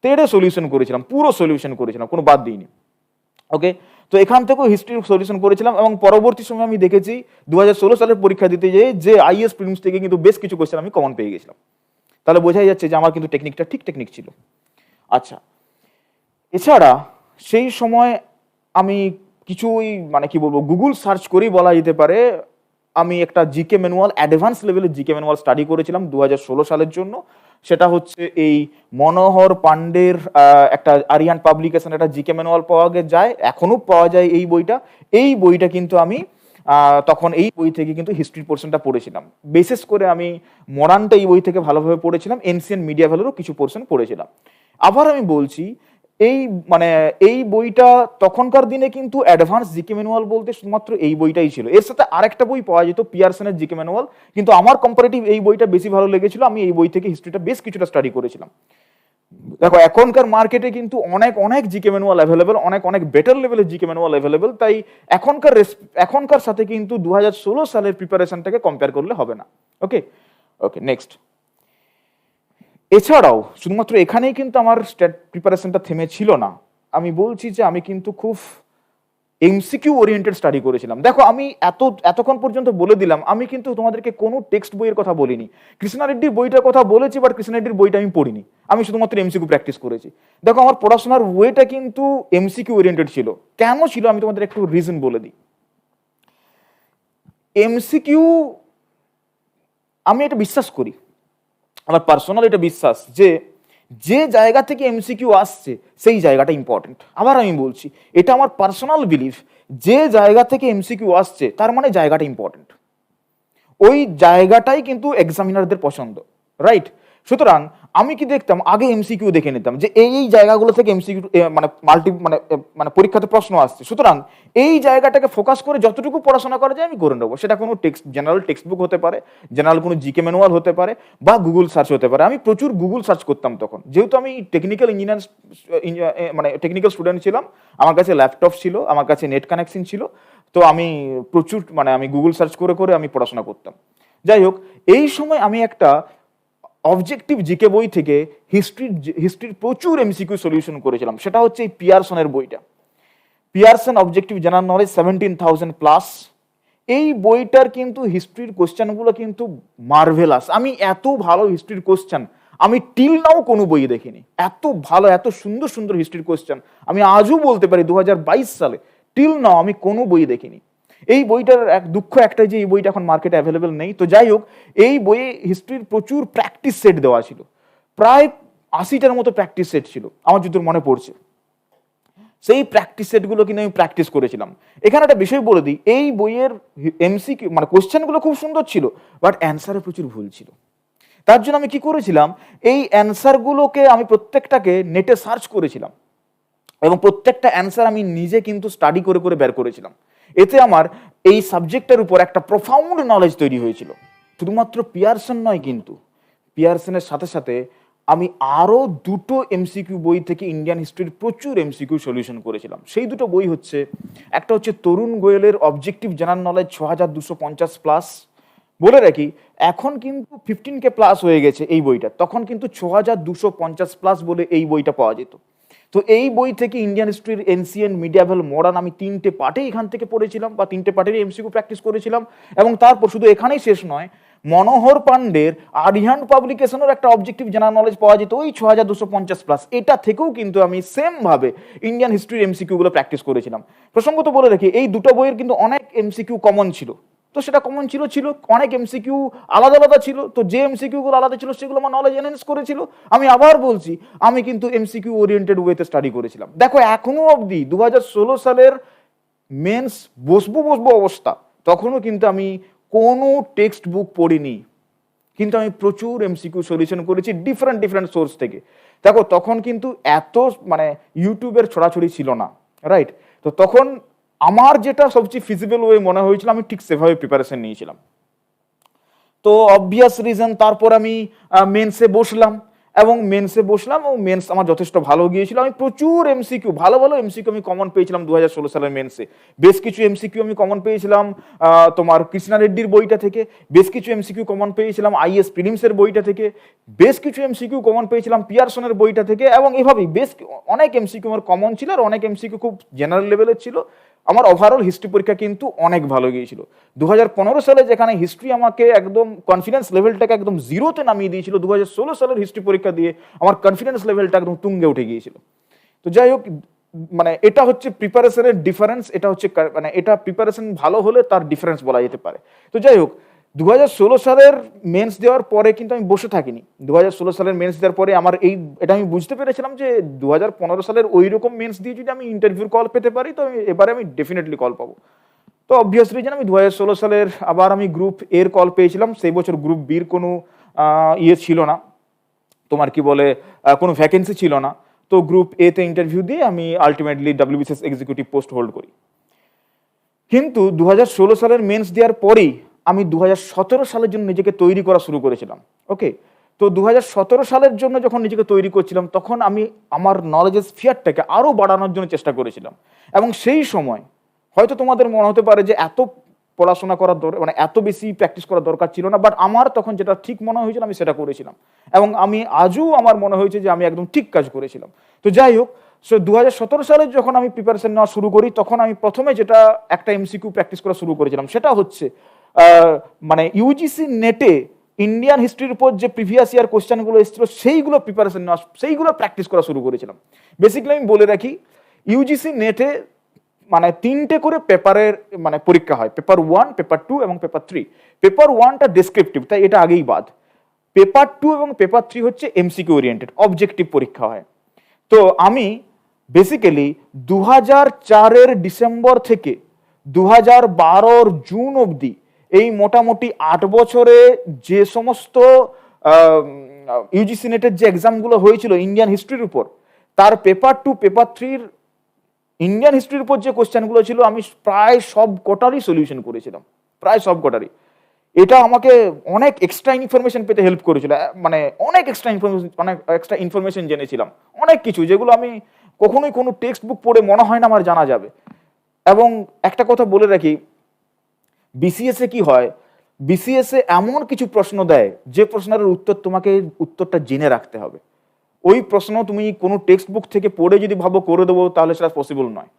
তেড়ে সলিউশন করেছিলাম, পুরো সলিউশন করেছিলাম, কোনো বাদ দিইনি। ওকে, তো এখান থেকেও হিস্ট্রির সলিউশন করেছিলাম, এবং পরবর্তী সময় আমি দেখেছি 2016 সালের পরীক্ষা দিতে যেয়ে যে আইএএস প্রিলিমস থেকে কিন্তু বেশ কিছু কোয়েশ্চেন আমি কমন পেয়ে গেছিলাম। তাহলে বোঝাই যাচ্ছে যে আমার কিন্তু টেকনিকটা ঠিক টেকনিক ছিল। আচ্ছা, এছাড়া সেই সময় আমি কিছুই মানে কি বলবো, গুগল সার্চ করেই বলা যেতে পারে, আমি একটা জিকে ম্যানুয়াল, অ্যাডভান্স লেভেলের জিকে ম্যানুয়াল স্টাডি করেছিলাম 2016 সালের জন্য। সেটা হচ্ছে এই মনোহর পান্ডের একটা আরিয়ান পাবলিকেশন একটা জিকে ম্যানুয়াল পাওয়া যায়, এখনো পাওয়া যায় এই বইটা। এই বইটা কিন্তু আমি তখন এই বই থেকে কিন্তু হিস্ট্রি পোর্শনটা পড়েছিলাম। বিশেষ করে আমি মডার্নটা এই বই থেকে ভালোভাবে পড়েছিলাম, এনসিয়েন্ট মিডিয়া ভ্যালুরও কিছু পোর্শন পড়েছিলাম। আবার আমি বলছি, এই মানে এই বইটা তখনকার দিনে কিন্তু অ্যাডভান্স জিকে ম্যানুয়াল বলতে শুধুমাত্র এই বইটাই ছিল। এর সাথে আরেকটা বই পাওয়া যেত, পিয়ারসনের জিকে ম্যানুয়াল, কিন্তু আমার কম্পারেটিভ এই বইটা বেশি ভালো লেগেছিল। আমি এই বই থেকে হিস্ট্রিটা বেশ কিছুটা স্টাডি করেছিলাম। দেখো, এখনকার মার্কেটে কিন্তু অনেক অনেক জিকে ম্যানুয়াল অ্যাভেলেবেল, অনেক অনেক বেটার লেভেলের জিকে ম্যানুয়াল অ্যাভেলেবেল। তাই এখনকার সাথে কিন্তু 2016 সালের প্রিপারেশনটাকে কম্পেয়ার করলে হবে না। ওকে ওকে, নেক্সট। এছাড়াও শুধুমাত্র এখানেই কিন্তু আমার স্টেট প্রিপারেশনটা থেমে ছিল না। আমি বলছি যে আমি কিন্তু খুব এমসিকিউ ওরিয়েন্টেড স্টাডি করেছিলাম। দেখো, আমি এতক্ষণ পর্যন্ত বলে দিলাম, আমি কিন্তু তোমাদেরকে কোনো টেক্সট বইয়ের কথা বলিনি। কৃষ্ণা রেড্ডির বইটার কথা বলেছি, বাট কৃষ্ণা রেড্ডির বইটা আমি পড়িনি, আমি শুধুমাত্র এমসিকিউ প্র্যাকটিস করেছি। দেখো, আমার পড়াশোনার ওয়েটা কিন্তু এমসিকিউ ওরিয়েন্টেড ছিল। কেন ছিল আমি তোমাদের একটু রিজন বলে দিই। এমসিকিউ, আমি এটা বিশ্বাস করি, আমার পার্সোনাল এটা বিশ্বাস, যে জায়গা থেকে এমসিকিউ আসছে সেই জায়গাটা ইম্পর্টেন্ট। আবার আমি বলছি, এটা আমার পার্সোনাল বিলিফ, যে জায়গা থেকে এমসিকিউ আসছে তার মানে জায়গাটা ইম্পর্টেন্ট, ওই জায়গাটাই কিন্তু এক্সামিনারদের পছন্দ, রাইট? সুতরাং আমি কি দেখতাম, আগে এমসিকিউ দেখে নিতাম যে এই জায়গাগুলো থেকে এমসিকিউ মানে পরীক্ষাতে প্রশ্ন আসছে, সুতরাং এই জায়গাটাকে ফোকাস করে যতটুকু পড়াশোনা করা যায় আমি করে নেবো। সেটা কোনো জেনারেল টেক্সট বুক হতে পারে, জেনারেল কোনো জিকে ম্যানুয়াল হতে পারে, বা গুগল সার্চ হতে পারে। আমি প্রচুর গুগল সার্চ করতাম তখন, যেহেতু আমি টেকনিক্যাল ইঞ্জিনিয়ার, মানে টেকনিক্যাল স্টুডেন্ট ছিলাম, আমার কাছে ল্যাপটপ ছিল, আমার কাছে নেট কানেকশন ছিল, তো আমি প্রচুর আমি গুগল সার্চ করে করে আমি পড়াশোনা করতাম। যাই হোক, এই সময় আমি একটা অবজেক্টিভ জিকে বই থেকে হিস্ট্রির প্রচুর এমসিকিউ সলিউশন করেছিলাম। সেটা হচ্ছে এই পিয়ারসনের বইটা, পিয়ারসন অবজেক্টিভ জেনারেল নলেজ 17,000+। এই বইটার কিন্তু হিস্ট্রির কোশ্চেনগুলো কিন্তু মার্ভেলাস। আমি এত ভালো হিস্ট্রির কোশ্চেন আমি টিল নাও কোনো বই দেখিনি। এত ভালো, এত সুন্দর সুন্দর হিস্ট্রির কোশ্চেন আমি আজও বলতে পারি 2022 সালে টিল নাও আমি কোনো বই দেখিনি। এই বইটার এক দুঃখ একটাই যে এই বইটা এখন মার্কেটে অ্যাভেলেবেল নেই। তো যাই হোক, এই বইয়ে হিস্ট্রির প্রচুর প্র্যাকটিস সেট দেওয়া ছিল, প্রায় 80টার মতো প্র্যাকটিস সেট ছিল আমার যতদূর মনে পড়ছে। সেই প্র্যাকটিস সেটগুলো কিন্তু আমি প্র্যাকটিস করেছিলাম। এখানে একটা বিষয় বলে দিই, এই বইয়ের এমসিকিউ মানে কোশ্চেনগুলো খুব সুন্দর ছিল, বাট অ্যান্সারে প্রচুর ভুল ছিল। তার জন্য আমি কি করেছিলাম, এই অ্যান্সারগুলোকে আমি প্রত্যেকটাকে নেটে সার্চ করেছিলাম এবং প্রত্যেকটা অ্যান্সার আমি নিজে কিন্তু স্টাডি করে করে বের করেছিলাম। এতে আমার এই সাবজেক্টের উপর একটা প্রফাউন্ড নলেজ তৈরি হয়েছিল। শুধুমাত্র পিয়ারসন নয়, কিন্তু পিয়ারসনের সাথে সাথে আমি আরও দুটো এমসিকিউ বই থেকে ইন্ডিয়ান হিস্ট্রির প্রচুর এমসিকিউ সলিউশন করেছিলাম। সেই দুটো বই হচ্ছে, একটা হচ্ছে তরুণ গোয়েলের অবজেক্টিভ জেনারেল নলেজ 6250+। বলে রাখি, এখন কিন্তু 15K প্লাস হয়ে গেছে এই বইটা, তখন কিন্তু 6250+ বলে এই বইটা পাওয়া যেত। তো এই বই থেকে ইন্ডিয়ান হিস্ট্রির এনসিয়েন্ট, মিডিয়াভেল, মডার্ন আমি 3টে পার্টে এখান থেকে পড়েছিলাম, বা 3টে পার্টের এমসিকিউ প্র্যাকটিস করেছিলাম। এবং তারপর শুধু এখানেই শেষ নয়, মনোহর পান্ডের আরিহান্ট পাবলিকেশনের একটা অবজেক্টিভ জেনারেল নলেজ পাওয়া যেত ওই 6250+। এটা থেকেও কিন্তু আমি সেম ভাবে ইন্ডিয়ান হিস্ট্রির এমসিকিউ গুলো প্র্যাকটিস করেছিলাম। প্রসঙ্গত বলে রাখি, এই দুটো বইয়ের কিন্তু অনেক এমসিকিউ কমন ছিল। তো সেটা কমন ছিল অনেক এমসিকিউ আলাদা আলাদা ছিল। তো যে এমসিকিউ গুলো আলাদা ছিল সেগুলো আমার নলেজ এনহ্যান্স করেছিল। আমি আবার বলছি, আমি কিন্তু এমসিকিউ ওরিয়েন্টেড ওয়েতে স্টাডি করেছিলাম। দেখো, এখনো অবধি 2016 সালের মেন্স বসবো অবস্থা, তখনও কিন্তু আমি কোনো টেক্সট বুক পড়িনি, কিন্তু আমি প্রচুর এমসিকিউ সলিউশন করেছি ডিফারেন্ট সোর্স থেকে। দেখো, তখন কিন্তু এত মানে ইউটিউবের ছড়াছড়ি ছিল না, রাইট? তো তখন আমার যেটা সবচেয়ে ফিজিবল ওয়ে মনে হয়েছিল, আমি ঠিক সেভাবে প্রিপারেশন নিয়েছিলাম। তো অবভিয়াস রিজন, তারপর আমি মেন্সে বসলাম এবং মেন্স আমার যথেষ্ট ভালো গিয়েছিল। আমি প্রচুর এমসিকিউ, ভালো এমসিকিউ আমি কমন পেয়েছিলাম 2016 সালের মেন্সে। বেশ কিছু এমসিকিউ আমি কমন পেয়েছিলাম তোমার কৃষ্ণা রেড্ডির বইটা থেকে, বেশ কিছু এমসিকিউ কমন পেয়েছিলাম আইএস প্রিলিমসের বইটা থেকে, বেশ কিছু এমসিকিউ কমন পেয়েছিলাম পিয়ারসনের বইটা থেকে, এবং এভাবেই বেশ অনেক এমসিকিউ আমার কমন ছিল, আর অনেক এমসিকিউ খুব জেনারেল লেভেলের ছিল। আমার ওভারঅল হিস্ট্রি পরীক্ষা কিন্তু অনেক ভালো গিয়েছিল। 2015 সালে যেখানে হিস্ট্রি আমাকে একদম কনফিডেন্স লেভেলটাকে একদম জিরোতে নামিয়ে দিয়েছিল, 2016 সালের হিস্ট্রি পরীক্ষা দিয়ে আমার কনফিডেন্স লেভেলটা একদম তুঙ্গে উঠে গিয়েছিল। তো যাই হোক, মানে এটা হচ্ছে প্রিপারেশনের ডিফারেন্স, এটা হচ্ছে মানে এটা প্রিপারেশন ভালো হলে তার ডিফারেন্স বলা যেতে পারে। তো যাই হোক, 2016 সালের মেন্স দেওয়ার পরে কিন্তু আমি বসে থাকিনি। 2016 সালের মেন্স দেওয়ার পরে আমার এটা আমি বুঝতে পেরেছিলাম যে 2015 সালের ওই রকম মেন্স দিয়ে যদি আমি ইন্টারভিউর কল পেতে পারি, তো এবারে আমি ডেফিনেটলি কল পাবো। তো অবভিয়াসলি জানি, আমি 2016 সালের আবার আমি গ্রুপ এর কল পেয়েছিলাম। সেই বছর গ্রুপ বির কোনো ইয়ে ছিল না, তোমার কি বলে, কোনো ভ্যাকেন্সি ছিল না। তো গ্রুপ এ তে ইন্টারভিউ দিয়ে আমি ultimately WBCS executive post hold করি। কিন্তু 2016 সালের মেন্স দেওয়ার পরেই আমি 2017 সালের জন্য নিজেকে তৈরি করা শুরু করেছিলাম। ওকে, তো 2017 সালের জন্য যখন নিজেকে তৈরি করছিলাম, তখন আমি আমার নলেজের স্ফিয়ারটাকে আরও বাড়ানোর জন্য চেষ্টা করেছিলাম। এবং সেই সময় হয়তো তোমাদের মনে হতে পারে যে এত পড়াশোনা করার মানে এত বেশি প্র্যাকটিস করার দরকার ছিল না, বাট আমার তখন যেটা ঠিক মনে হয়েছিল আমি সেটা করেছিলাম, এবং আমি আজও আমার মনে হয়েছে যে আমি একদম ঠিক কাজ করেছিলাম। তো যাই হোক, সো 2017 সালে যখন আমি প্রিপারেশন নেওয়া শুরু করি, তখন আমি প্রথমে যেটা একটা এমসিকিউ প্র্যাকটিস করা শুরু করেছিলাম, সেটা হচ্ছে মানে ইউজিসি নেটে ইন্ডিয়ান হিস্ট্রির উপর যে প্রিভিয়াস ইয়ার কোশ্চেনগুলো এসেছিল সেইগুলো প্রিপারেশন নেওয়া, সেইগুলো প্র্যাকটিস করা শুরু করেছিলাম। বেসিক্যালি আমি বলে রাখি, ইউজিসি নেটে মানে 3টে করে পেপারের মানে পরীক্ষা হয়, পেপার 1, পেপার 2 এবং পেপার 3। পেপার 1টা ডেসক্রিপটিভ, তাই এটা আগেই বাদ। পেপার 2 এবং পেপার 3 হচ্ছে এমসিকিউ ওরিয়েন্টেড অবজেক্টিভ পরীক্ষা হয়। তো আমি বেসিক্যালি 2004-এর ডিসেম্বর থেকে 2012-র জুন অবধি, এই মোটামুটি 8 বছরে যে সমস্ত ইউজিসি নেটের যে এক্সামগুলো হয়েছিল ইন্ডিয়ান হিস্ট্রির উপর, তার পেপার 2, পেপার 3-র ইন্ডিয়ান হিস্ট্রির উপর যে কোশ্চেনগুলো ছিল, আমি প্রায় সব কটারই সলিউশন করেছিলাম, প্রায় সব কটারই। এটা আমাকে অনেক এক্সট্রা ইনফরমেশন পেতে হেল্প করেছিল, মানে অনেক এক্সট্রা ইনফরমেশন জেনেছিলাম, অনেক কিছু যেগুলো আমি কখনোই কোনো টেক্সট বুক পড়ে মনে হয় না আমার জানা যাবে। এবং একটা কথা বলে রাখি, বিসিএস এ কি হয়, বিসিএস এ এমন কিছু প্রশ্ন দেয় যে প্রশ্নের উত্তর তোমাকে উত্তরটা জেনে রাখতে হবে। ওই প্রশ্ন তুমি কোনো টেক্সট বুক থেকে পড়ে যদি ভাবো করে দেবো, তাহলে সেটা পসিবল নয়।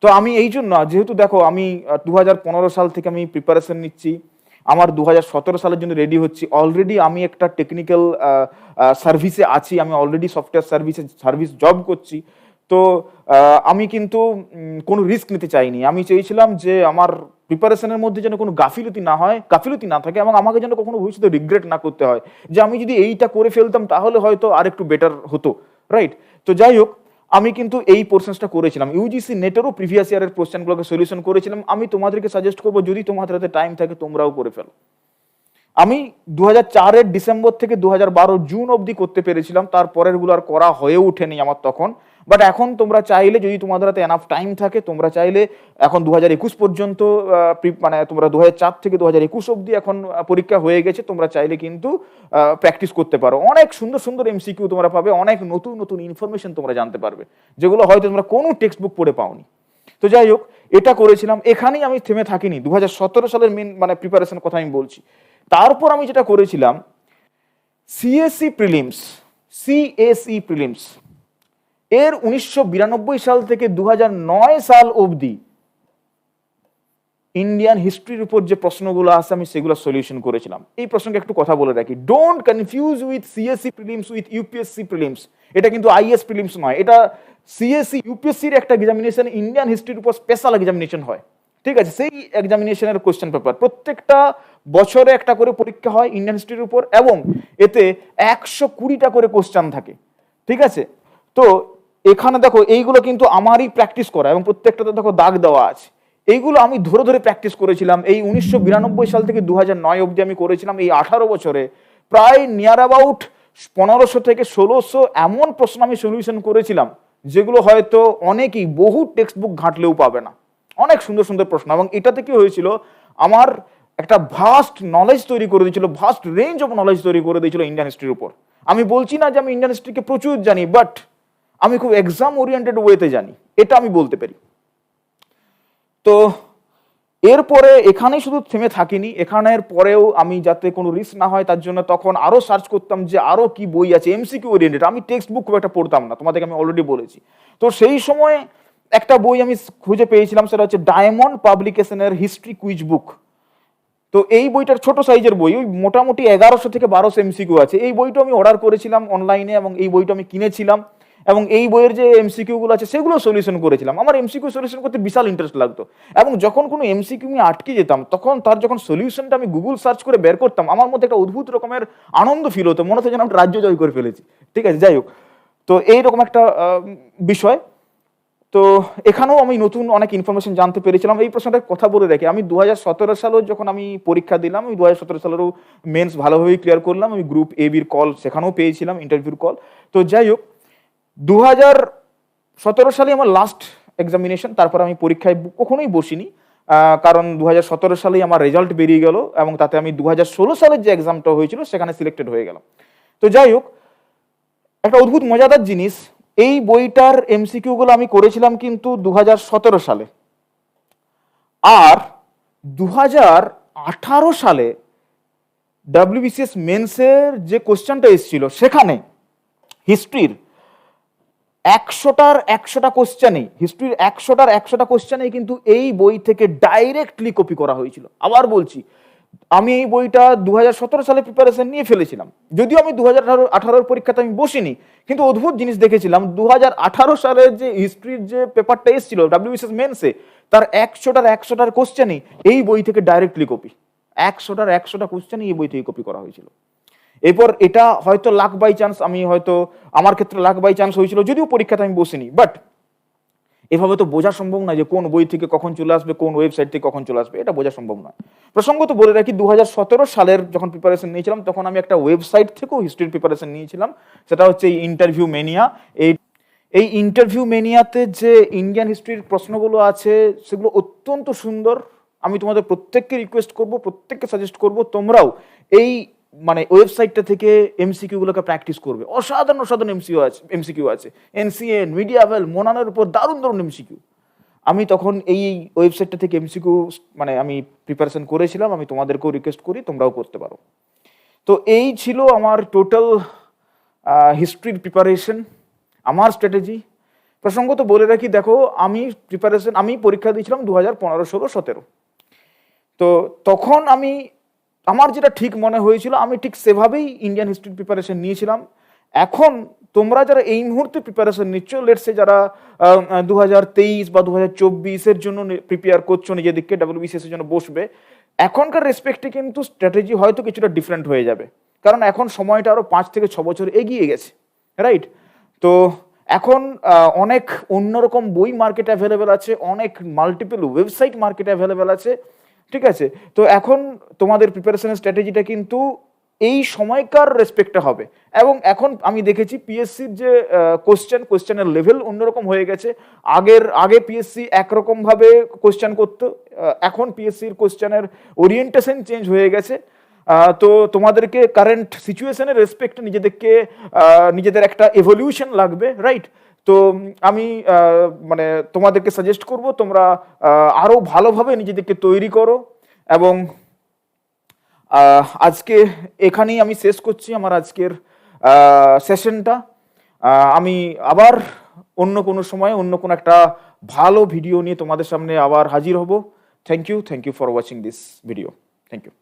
তো আমি এই জন্য, যেহেতু দেখো আমি 2015 সাল থেকে আমি প্রিপারেশন নিচ্ছি, আমার 2017 সালের জন্য রেডি হচ্ছি, অলরেডি আমি একটা টেকনিক্যাল সার্ভিসে আছি, আমি অলরেডি সফটওয়্যার সার্ভিস জব করছি। তো আমি কিন্তু কোনো রিস্ক নিতে চাইনি। আমি চেয়েছিলাম যে আমার প্রিপারেশনের মধ্যে যেন কোনো গাফিলতি না থাকে, এবং আমাকে যেন কখনো ভবিষ্যতে রিগ্রেট না করতে হয় যে আমি যদি এইটা করে ফেলতাম তাহলে হয়তো আর একটু বেটার হতো, রাইট? তো যাই হোক, আমি কিন্তু এই পোর্শনসটা করেছিলাম। ইউজিসি নেটেরও প্রিভিয়াস ইয়ারের কোশ্চেনগুলোকে সলিউশন করেছিলাম। আমি তোমাদেরকে সাজেস্ট করবো, যদি তোমাদের হাতে টাইম থাকে তোমরাও করে ফেলো। আমি 2004-এর ডিসেম্বর থেকে 2012 জুন অবধি করতে পেরেছিলাম, তারপরের গুলো আর করা হয়ে ওঠেনি আমার তখন। বাট এখন তোমরা চাইলে, যদি তোমাদের হাতে এনাফ টাইম থাকে, তোমরা চাইলে এখন 2021 পর্যন্ত, মানে তোমরা 2004 থেকে 2021 অবধি এখন পরীক্ষা হয়ে গেছে, তোমরা চাইলে কিন্তু প্র্যাকটিস করতে পারো। অনেক সুন্দর সুন্দর এমসিকিউ তোমরা পাবে, অনেক নতুন নতুন ইনফরমেশন তোমরা জানতে পারবে, যেগুলো হয়তো তোমরা কোনো টেক্সট বুক পড়ে পাওনি। তো যাই হোক, এটা করেছিলাম। এখানেই আমি থেমে থাকিনি, 2017 সালের মেন মানে প্রিপারেশন কথা আমি বলছি। তারপর আমি যেটা করেছিলাম, সিএসসি প্রিলিমস এর 1992 সাল থেকে 2009 সাল অবধি ইন্ডিয়ান হিস্ট্রির উপর যে প্রশ্নগুলো আছে আমি সেগুলো সলিউশন করেছিলাম। এই প্রসঙ্গে একটু কথা বলে রাখি, don't confuse with CSC prelims with UPSC prelims. এটা কিন্তু আইএস প্রিলিমস নয়, এটা সিএসসি ইউপিএসসির একটা এক্সামিনেশন, ইন্ডিয়ান হিস্ট্রির উপর স্পেশাল এক্সামিনেশন হয়, ঠিক আছে? সেই এক্সামিনেশনের কোশ্চেন পেপার প্রত্যেকটা বছরে একটা করে পরীক্ষা হয় ইন্ডিয়ান হিস্ট্রির উপর, এবং এতে 120টা করে কোশ্চেন থাকে, ঠিক আছে? তো এখানে দেখো, এইগুলো কিন্তু আমারই প্র্যাকটিস করা, এবং প্রত্যেকটাতে দেখো দাগ দেওয়া আছে। এইগুলো আমি ধরে ধরে প্র্যাকটিস করেছিলাম। এই 1992 সাল থেকে 2009 অবধি আমি করেছিলাম। এই 18 বছরে প্রায় নিয়ার অ্যাবাউট 1500 থেকে 1600 এমন প্রশ্ন আমি সলিউশন করেছিলাম, যেগুলো হয়তো অনেকেই বহু টেক্সট বুক ঘাঁটলেও পাবে না। অনেক সুন্দর সুন্দর প্রশ্ন, এবং এটাতে কি হয়েছিল, আমার একটা ভাস্ট নলেজ তৈরি করে দিয়েছিল, ভাস্ট রেঞ্জ অফ নলেজ তৈরি করে দিয়েছিল ইন্ডিয়ান হিস্ট্রির উপর। আমি বলছি না যে আমি ইন্ডিয়ান হিস্ট্রিকে প্রচুর জানি, বাট আমি খুব এক্সাম ওরিয়েন্টেড ওয়েতে জানি, এটা আমি বলতে পারি। তো এরপরে এখানেই শুধু থেমে থাকিনি, এখানের পরেও আমি যাতে কোনো রিস্ক না হয় তার জন্য তখন আরো সার্চ করতাম যে আরো কি বই আছে এমসিকিউ ওরিয়েন্টেড। আমি টেক্সট বুক খুব একটা পড়তাম না, তোমাদেরকে আমি অলরেডি বলেছি। তো সেই সময় একটা বই আমি খুঁজে পেয়েছিলাম, সেটা হচ্ছে ডায়মন্ড পাবলিকেশনের হিস্ট্রি কুইজ বুক। তো এই বইটার ছোট সাইজের বই, ওই মোটামুটি 1100 থেকে 1200 এমসিকিউ আছে। এই বইটা আমি অর্ডার করেছিলাম অনলাইনে, এবং এই বইটা আমি কিনেছিলাম, এবং এই বইয়ের যে এমসিকিউ গুলো আছে সেগুলো সলিউশন করেছিলাম। আমার এমসিকিউ সলিউশন করতে বিশাল ইন্টারেস্ট লাগতো, এবং যখন কোনো এমসিকিউ আমি আটকে যেতাম, তখন তার যখন সলিউশনটা আমি গুগল সার্চ করে বের করতাম, আমার মধ্যে একটা অদ্ভুত রকমের আনন্দ ফিল হতো, মনে হতো যেন আমি রাজ্য জয় করে ফেলেছি, ঠিক আছে? যাই হোক, তো এইরকম একটা বিষয়। তো এখানেও আমি নতুন অনেক ইনফরমেশন জানতে পেরেছিলাম। এই প্রশ্নটার কথা বলে রাখি, আমি 2017 সালেও যখন আমি পরীক্ষা দিলাম, আমি 2017 সালেরও মেন্স ভালোভাবেই ক্লিয়ার করলাম। আমি গ্রুপ এ বির কল সেখানেও পেয়েছিলাম, ইন্টারভিউর কল। তো যাই হোক, 2017 সালে আমার লাস্ট এক্সামিনেশন, তারপর আমি পরীক্ষায় কখনোই বসিনি, কারণ 2017 সালেই আমার রেজাল্ট বেরিয়ে গেল, এবং তাতে আমি 2016 সালের যে এক্সামটা হয়েছিল সেখানে সিলেক্টেড হয়ে গেলাম। তো যাই হোক, একটা অদ্ভুত মজাদার জিনিস, এই বইটার এমসিকিউ গুলো আমি করেছিলাম কিন্তু 2017 সালে, আর 2018 সালে ডাব্লিউবিসিএস মেন্সের যে কোশ্চেনটা এসেছিল, সেখানে হিস্ট্রির 100টার 100টা কোশ্চেনেই, হিস্ট্রির 100টার 100টা কোশ্চেনেই কিন্তু এই বই থেকে ডাইরেক্টলি কপি করা হয়েছিল। আবার বলছি, আমি এই বইটা 2017 সালে প্রিপারেশন নিয়ে ফেলেছিলাম, যদিও আমি 2018 পরীক্ষাতে আমি বসিনি, কিন্তু অদ্ভুত জিনিস দেখেছিলাম, 2018 সালের যে হিস্ট্রির যে পেপারটা এসেছিল ডাব্লিউবিসিএস মেন্সে, তার 100টার 100টার কোশ্চেনই এই বই থেকে ডাইরেক্টলি কপি। 100টার 100টা কোশ্চেনই এই বই থেকে কপি করা হয়েছিল। এরপর এটা হয়তো লাক বাই চান্স, আমি হয়তো আমার ক্ষেত্রে লাক বাই চান্স হয়েছিল, যদিও পরীক্ষাতে আমি বসিনি, বাট এভাবে তো বোঝা সম্ভব নয় যে কোন বই থেকে কখন চলে আসবে, কোন ওয়েবসাইট থেকে কখন চলে আসবে, এটা বোঝা সম্ভব নয়। প্রসঙ্গত বলে রাখি, 2017 সালের যখন প্রিপারেশন নিয়েছিলাম, তখন আমি একটা ওয়েবসাইট থেকেও হিস্ট্রির প্রিপারেশন নিয়েছিলাম, সেটা হচ্ছে ইন্টারভিউ মেনিয়া। এই ইন্টারভিউ মেনিয়াতে যে ইন্ডিয়ান হিস্ট্রির প্রশ্নগুলো আছে সেগুলো অত্যন্ত সুন্দর। আমি তোমাদের প্রত্যেককে রিকোয়েস্ট করব, প্রত্যেককে সাজেস্ট করব, তোমরাও এই মানে ওয়েবসাইটটা থেকে এমসিকিউ গুলোকে প্র্যাকটিস করবে। অসাধারণ অসাধারণ এমসিকিউ আছে, এনসিএন, মিডিয়াভেল, মোনানের উপর দারুণ দারুণ এমসিকিউ। আমি তখন এই ওয়েবসাইটটা থেকে এমসিকিউ মানে আমি প্রিপারেশন করেছিলাম, আমি তোমাদেরকেও রিকোয়েস্ট করি তোমরাও করতে পারো। তো এই ছিল আমার টোটাল হিস্ট্রির প্রিপারেশন, আমার স্ট্র্যাটেজি। প্রসঙ্গত বলে রাখি, দেখো আমি পরীক্ষা দিয়েছিলাম 2015, 16, 17। তো তখন আমার যেটা ঠিক মনে হয়েছিল, আমি ঠিক সেভাবেই ইন্ডিয়ান হিস্ট্রির প্রিপারেশন নিয়েছিলাম। এখন তোমরা যারা এই মুহূর্তে প্রিপারেশন নিচ্ছ, লেটসে যারা 2023 বা 2024-এর জন্য প্রিপেয়ার করছো, নিজেদেরকে WBCS এর জন্য বসবে, এখনকার রেসপেক্টে কিন্তু স্ট্র্যাটেজি হয়তো কিছুটা ডিফারেন্ট হয়ে যাবে, কারণ এখন সময়টা আরো 5 থেকে 6 বছর এগিয়ে গেছে, রাইট? তো এখন অনেক অন্যরকম বই মার্কেটে অ্যাভেলেবেল আছে, অনেক মাল্টিপল ওয়েবসাইট মার্কেটে অ্যাভেলেবেল আছে, ঠিক আছে? তো এখন তোমাদের প্রিপারেশনের স্ট্র্যাটেজিটা কিন্তু এই সময়কার রেসপেক্টে হবে। এবং এখন আমি দেখেছি পিএসসির যে কোশ্চেনের লেভেল অন্যরকম হয়ে গেছে। আগে পিএসসি একরকম ভাবে কোশ্চেন করতো, এখন পিএসসির কোশ্চেনের ওরিয়েন্টেশন চেঞ্জ হয়ে গেছে। তো তোমাদেরকে কারেন্ট সিচুয়েশনের রেসপেক্টে নিজেদের একটা এভলিউশন লাগবে, রাইট? তো আমি মানে তোমাদেরকে সাজেস্ট করব তোমরা আরো ভালোভাবে নিজেদেরকে তৈরি করো। এবং আজকে এখানেই আমি শেষ করছি আমার আজকের সেশনটা। আমি আবার অন্য কোনো সময় অন্য কোনো একটা ভালো ভিডিও নিয়ে তোমাদের সামনে আবার হাজির হব। Thank you for watching this video. Thank you.